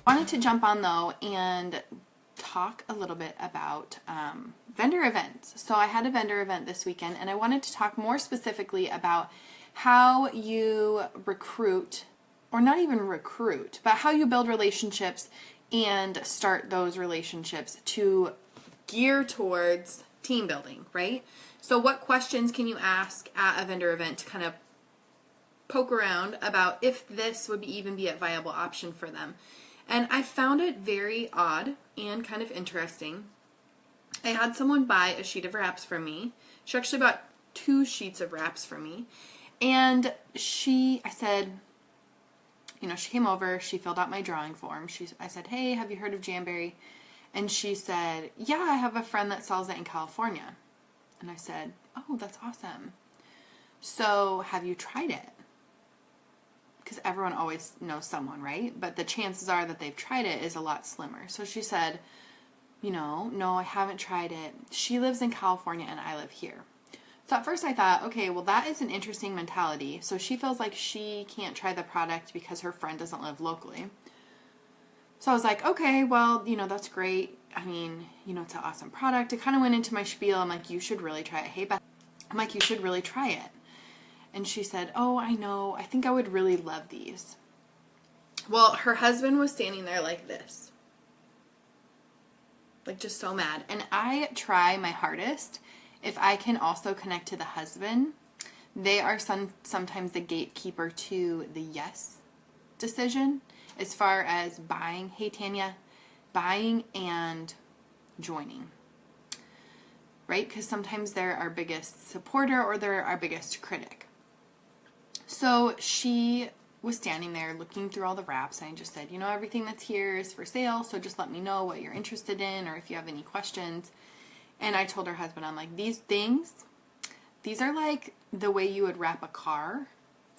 I wanted to jump on though and talk a little bit about vendor events. So I had a vendor event this weekend, and I wanted to talk more specifically about how you recruit, or not even recruit, but how you build relationships and start those relationships to gear towards team building, right? So what questions can you ask at a vendor event to kind of poke around about if this would even be a viable option for them? And I found it very odd and kind of interesting. I had someone buy a sheet of wraps from me. She actually bought 2 sheets of wraps from me. And I said, she came over, she filled out my drawing form. I said, hey, have you heard of Jamberry? And she said, yeah, I have a friend that sells it in California. And I said, oh, that's awesome. So have you tried it? Because everyone always knows someone, right? But the chances are that they've tried it is a lot slimmer. So she said, no, I haven't tried it. She lives in California and I live here. So at first I thought, okay, well, that is an interesting mentality. So she feels like she can't try the product because her friend doesn't live locally. So I was like, okay, well, that's great. I mean, it's an awesome product. It kind of went into my spiel. I'm like, you should really try it. Hey, Beth. I'm like, you should really try it. And she said, oh, I know. I think I would really love these. Well, her husband was standing there like this. Like just so mad. And I try my hardest. If I can also connect to the husband, they are sometimes the gatekeeper to the yes decision as far as buying. Hey, Tanya, buying and joining. Right? Because sometimes they're our biggest supporter or they're our biggest critic. So she was standing there looking through all the wraps, and I just said, everything that's here is for sale, so just let me know what you're interested in or if you have any questions. And I told her husband, I'm like, these are like the way you would wrap a car,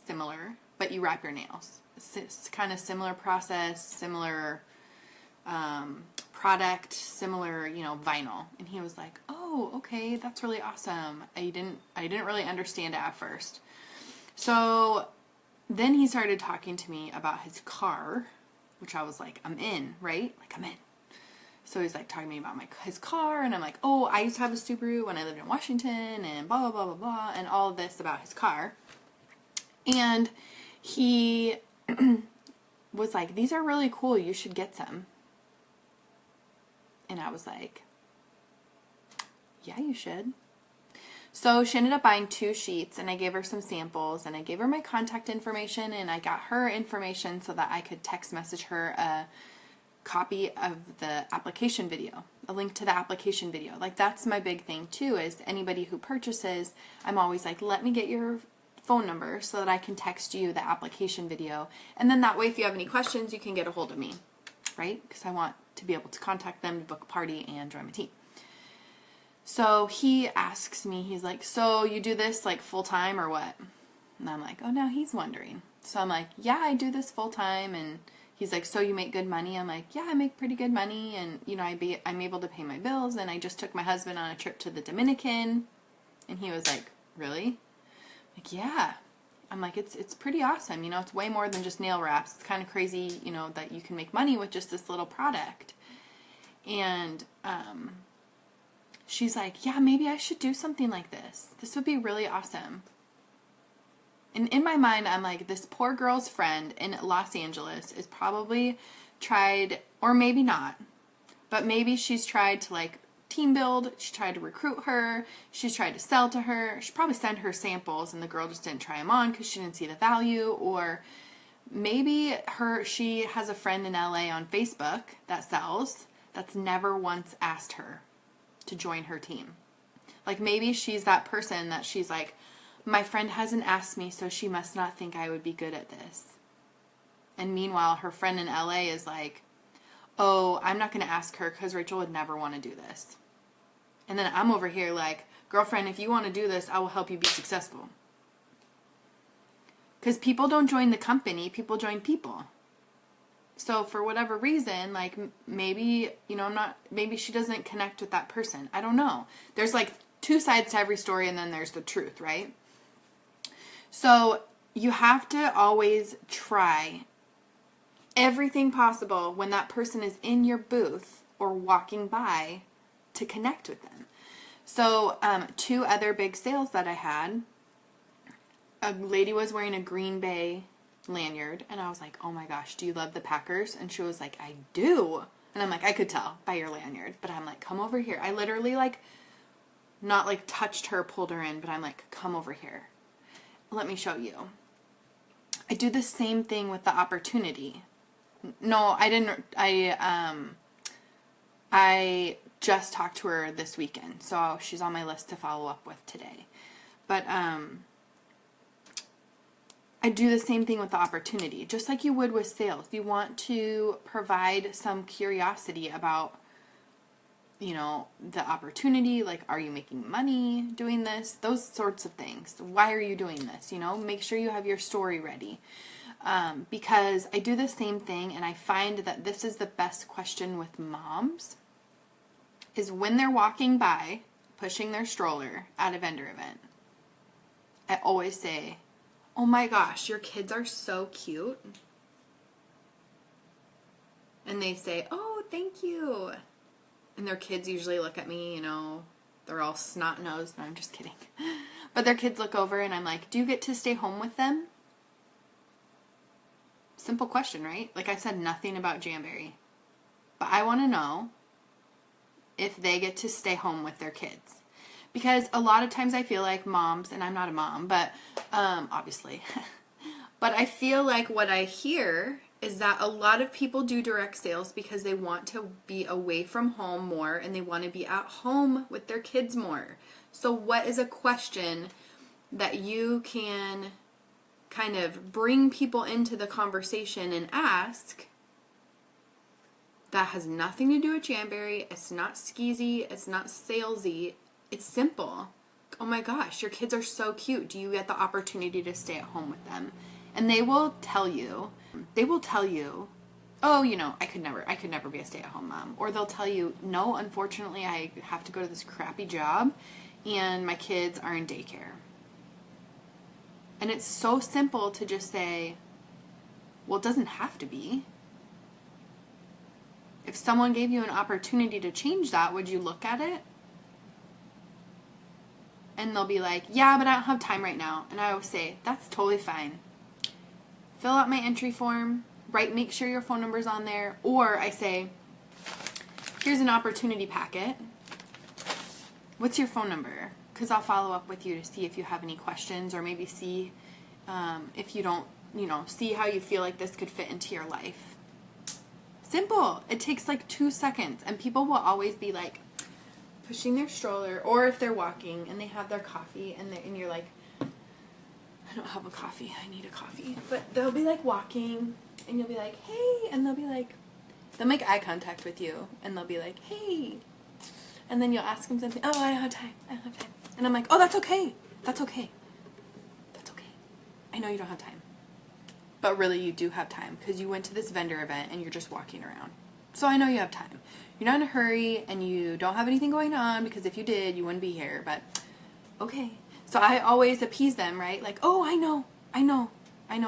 similar, but you wrap your nails. It's kind of similar process, similar product, similar, vinyl. And he was like, oh, okay, that's really awesome. I didn't really understand it at first. So then he started talking to me about his car, which I was like, I'm in, right? Like, I'm in. So he's like talking to me about his car, and I'm like, oh, I used to have a Subaru when I lived in Washington, and blah, blah, blah, blah, blah, and all of this about his car. And he was like, these are really cool. You should get some. And I was like, yeah, you should. So she ended up buying 2 sheets, and I gave her some samples, and I gave her my contact information, and I got her information so that I could text message her a copy of the application video, a link to the application video. Like, that's my big thing too, is anybody who purchases, I'm always like, let me get your phone number so that I can text you the application video, and then that way if you have any questions you can get a hold of me, right? Because I want to be able to contact them to book a party and join my team. So he asks me, he's like, so you do this like full time or what? And I'm like, oh, now he's wondering. So I'm like, yeah, I do this full time. And he's like, so you make good money? I'm like, yeah, I make pretty good money. And, I'm able to pay my bills. And I just took my husband on a trip to the Dominican. And he was like, really? I'm like, yeah. I'm like, it's pretty awesome. It's way more than just nail wraps. It's kind of crazy, that you can make money with just this little product. And, she's like, yeah, maybe I should do something like this. This would be really awesome. And in my mind, I'm like, this poor girl's friend in Los Angeles is probably tried, or maybe not, but maybe she's tried to like team build. She tried to recruit her. She's tried to sell to her. She probably sent her samples and the girl just didn't try them on because she didn't see the value. Or maybe she has a friend in LA on Facebook that sells that's never once asked her to join her team. Like, maybe she's that person that she's like, my friend hasn't asked me, so she must not think I would be good at this. And meanwhile, her friend in LA is like, oh, I'm not going to ask her because Rachel would never want to do this. And then I'm over here like, girlfriend, if you want to do this, I will help you be successful. Because people don't join the company, people join people. So for whatever reason, like maybe, maybe she doesn't connect with that person. I don't know. There's like 2 sides to every story, and then there's the truth, right? So you have to always try everything possible when that person is in your booth or walking by to connect with them. So 2 other big sales that I had, a lady was wearing a Green Bay lanyard, and I was like, oh my gosh, do you love the Packers? And she was like, I do. And I'm like, I could tell by your lanyard. But I'm like, come over here. I literally like, not like touched her, pulled her in, but I'm like, come over here. Let me show you. I do the same thing with the opportunity. No, I didn't. I just talked to her this weekend, so she's on my list to follow up with today. But I do the same thing with the opportunity, just like you would with sales. You want to provide some curiosity about, you know, the opportunity, like, are you making money doing this? Those sorts of things. Why are you doing this? You know, make sure you have your story ready. Because I do the same thing, and I find that this is the best question with moms, is when they're walking by, pushing their stroller at a vendor event, I always say, oh my gosh, your kids are so cute. And they say, oh, thank you. And their kids usually look at me, you know, they're all snot-nosed. No, I'm just kidding. But their kids look over and I'm like, do you get to stay home with them? Simple question, right? Like, I said nothing about Jamberry. But I want to know if they get to stay home with their kids. Because a lot of times I feel like moms, and I'm not a mom, but obviously, but I feel like what I hear is that a lot of people do direct sales because they want to be away from home more and they want to be at home with their kids more. So what is a question that you can kind of bring people into the conversation and ask that has nothing to do with Jamberry? It's not skeezy, it's not salesy, it's simple. Oh my gosh, your kids are so cute. Do you get the opportunity to stay at home with them? And they will tell you, oh, you know, I could never be a stay-at-home mom. Or they'll tell you, no, unfortunately, I have to go to this crappy job and my kids are in daycare. And it's so simple to just say, well, it doesn't have to be. If someone gave you an opportunity to change that, would you look at it? And they'll be like, yeah, but I don't have time right now. And I always say, that's totally fine. Fill out my entry form, make sure your phone number's on there. Or I say, here's an opportunity packet. What's your phone number? Because I'll follow up with you to see if you have any questions, or maybe see if you don't, you know, see how you feel like this could fit into your life. Simple. It takes like 2 seconds, and people will always be like pushing their stroller, or if they're walking and they have their coffee and you're like, I don't have a coffee, I need a coffee. But they'll be like walking and you'll be like, hey, and they'll make eye contact with you and they'll be like, hey. And then you'll ask them something, oh, I don't have time. And I'm like, oh, that's okay. I know you don't have time. But really you do have time because you went to this vendor event and you're just walking around. So I know you have time. You're not in a hurry and you don't have anything going on, because if you did, you wouldn't be here. But okay. So I always appease them, right? Like, oh, I know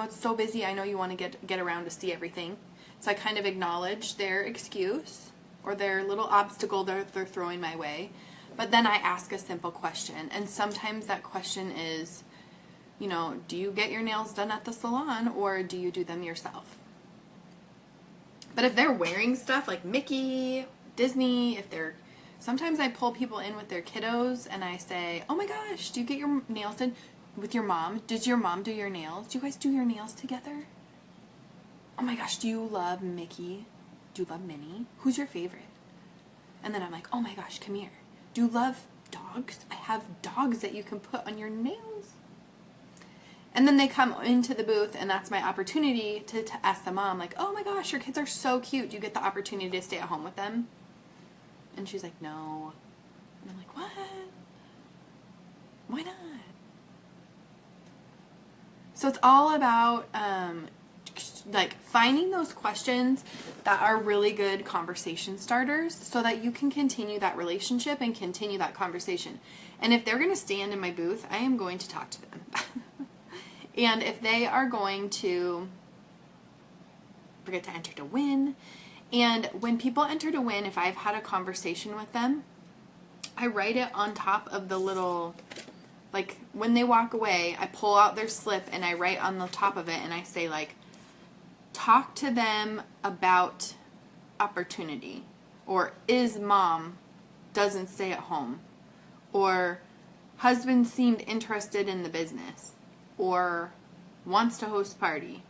it's so busy. I know you want to get around to see everything. So I kind of acknowledge their excuse or their little obstacle they're throwing my way. But then I ask a simple question. And sometimes that question is, you know, do you get your nails done at the salon or do you do them yourself? But if they're wearing stuff like Mickey, Disney, sometimes I pull people in with their kiddos and I say, oh my gosh, do you get your nails done with your mom? Does your mom do your nails? Do you guys do your nails together? Oh my gosh, do you love Mickey? Do you love Minnie? Who's your favorite? And then I'm like, oh my gosh, come here. Do you love dogs? I have dogs that you can put on your nails. And then they come into the booth, and that's my opportunity to ask the mom, like, oh my gosh, your kids are so cute. Do you get the opportunity to stay at home with them? And she's like, no. And I'm like, what? Why not? So it's all about like finding those questions that are really good conversation starters so that you can continue that relationship and continue that conversation. And if they're going to stand in my booth, I am going to talk to them. And if they are going to forget to enter to win. And when people enter to win, if I've had a conversation with them, I write it on top of the little, like when they walk away, I pull out their slip and I write on the top of it and I say like, talk to them about opportunity, or is mom doesn't stay at home, or husband seemed interested in the business, or wants to host party.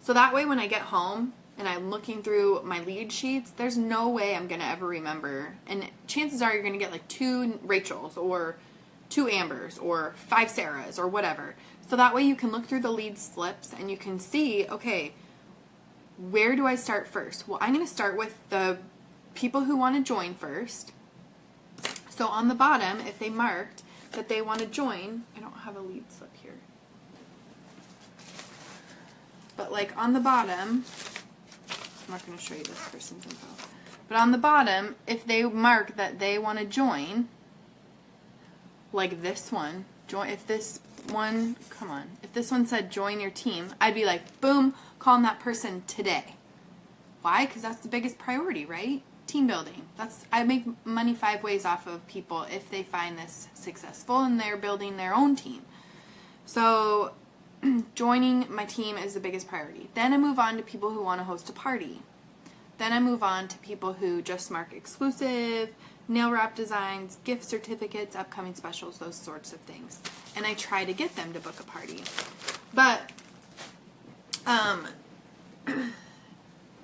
So that way when I get home and I'm looking through my lead sheets, there's no way I'm going to ever remember. And chances are you're going to get like 2 Rachels or 2 Ambers or 5 Sarahs or whatever. So that way you can look through the lead slips and you can see, okay, where do I start first? Well, I'm going to start with the people who want to join first. So on the bottom, if they marked that they want to join, I don't have a lead slip here. But like on the bottom, I'm not going to show you this person's info. But on the bottom, if they mark that they want to join, like this one, join. If this one, come on, if this one said join your team, I'd be like, boom, calling that person today. Why? Because that's the biggest priority, right? Team building. I make money 5 ways off of people if they find this successful and they're building their own team. So joining my team is the biggest priority. Then I move on to people who want to host a party. Then I move on to people who just mark exclusive, nail wrap designs, gift certificates, upcoming specials, those sorts of things. And I try to get them to book a party. But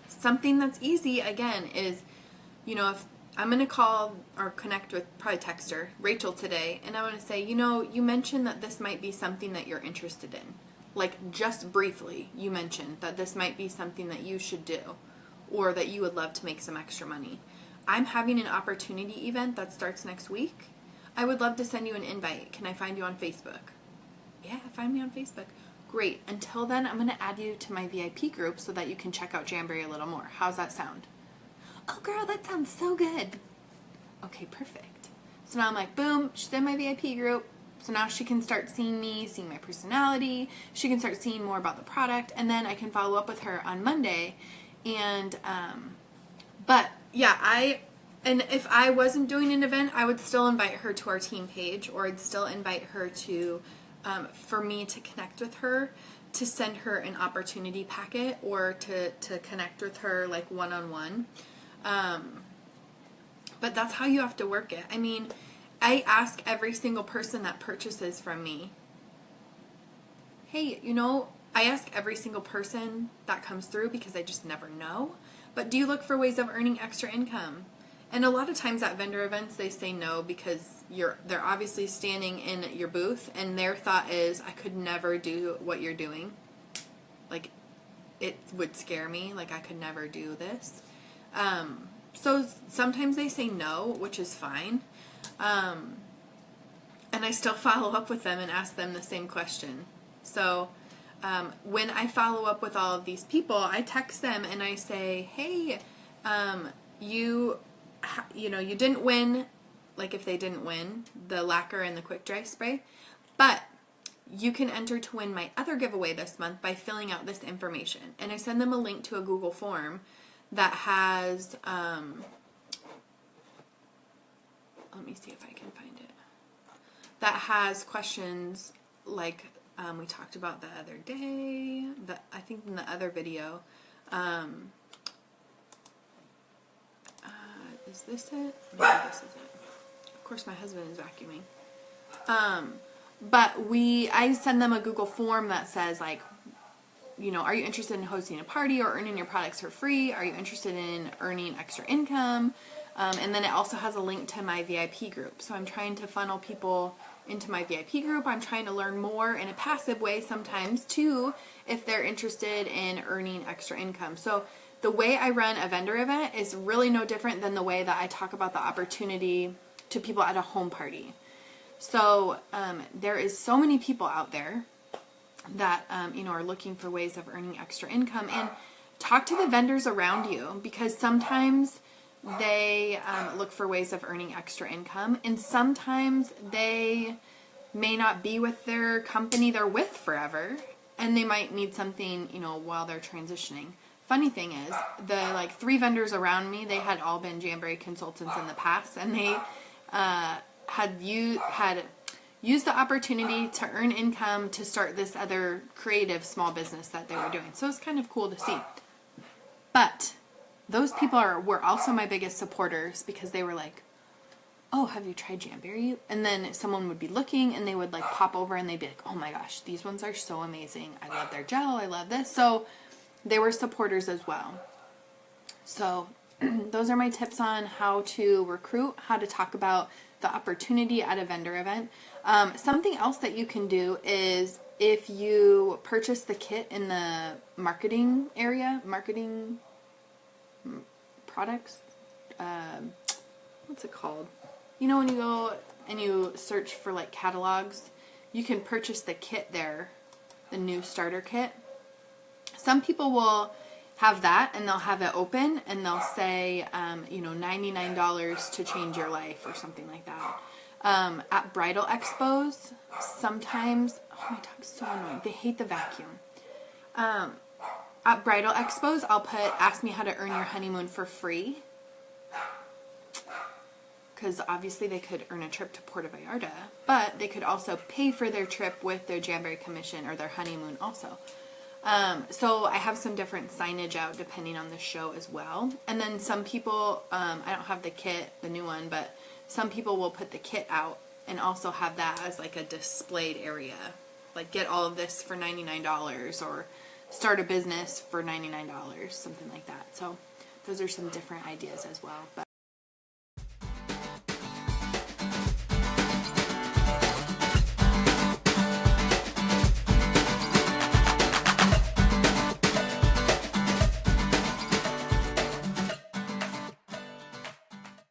something that's easy, again, is, you know, if I'm going to call or connect with, probably text her, Rachel today, and I want to say, you know, you mentioned that this might be something that you're interested in. Like, just briefly, you mentioned that this might be something that you should do, or that you would love to make some extra money. I'm having an opportunity event that starts next week. I would love to send you an invite. Can I find you on Facebook? Yeah, find me on Facebook. Great. Until then, I'm going to add you to my VIP group so that you can check out Jamboree a little more. How's that sound? Oh, girl, that sounds so good. Okay, perfect. So now I'm like, boom, she's in my VIP group. So now she can start seeing me, seeing my personality. She can start seeing more about the product. And then I can follow up with her on Monday. And, but yeah, and if I wasn't doing an event, I would still invite her to our team page, or I'd still invite her to, for me to connect with her, to send her an opportunity packet, or to connect with her like one-on-one. But that's how you have to work it. I mean, I ask every single person that purchases from me, hey, you know, I ask every single person that comes through because I just never know, but do you look for ways of earning extra income? And a lot of times at vendor events, they say no because they're obviously standing in your booth and their thought is, I could never do what you're doing. Like, it would scare me. Like, I could never do this. So sometimes they say no, which is fine. And I still follow up with them and ask them the same question. So when I follow up with all of these people, I text them and I say, hey, you didn't win, like if they didn't win the lacquer and the quick dry spray, but you can enter to win my other giveaway this month by filling out this information. And I send them a link to a Google form that has, let me see if I can find it, that has questions like we talked about the other day, I think in the other video. Is this it? Maybe this is it. Of course, my husband is vacuuming. But I send them a Google form that says, like, you know, are you interested in hosting a party or earning your products for free? Are you interested in earning extra income? And then it also has a link to my VIP group. So I'm trying to funnel people into my VIP group. I'm trying to learn more in a passive way sometimes too, if they're interested in earning extra income. So the way I run a vendor event is really no different than the way that I talk about the opportunity to people at a home party. So there is so many people out there that are looking for ways of earning extra income, and talk to the vendors around you, because sometimes they look for ways of earning extra income, and sometimes they may not be with their company they're with forever, and they might need something, while they're transitioning. funny thing is, the like 3 vendors around me, they had all been Jamboree consultants in the past, and they had used the opportunity to earn income to start this other creative small business that they were doing. So it's kind of cool to see. But those people were also my biggest supporters, because they were like, oh, have you tried Jamboree? And then someone would be looking and they would like pop over and they'd be like, oh my gosh, these ones are so amazing. I love their gel. I love this. So they were supporters as well. So those are my tips on how to recruit, how to talk about the opportunity at a vendor event. Something else that you can do is, if you purchase the kit in the marketing area, marketing products, what's it called? You know, when you go and you search for like catalogs, you can purchase the kit there, the new starter kit. Some people will have that and they'll have it open and they'll say, $99 to change your life or something like that. At bridal expos, sometimes, oh, my dog's so annoying. They hate the vacuum. At bridal expos, I'll put, ask me how to earn your honeymoon for free. Because obviously they could earn a trip to Puerto Vallarta, but they could also pay for their trip with their Jamboree commission or their honeymoon also. So I have some different signage out depending on the show as well. And then some people, I don't have the kit, the new one, but some people will put the kit out and also have that as like a displayed area. Like, get all of this for $99 or start a business for $99, something like that. So those are some different ideas as well. But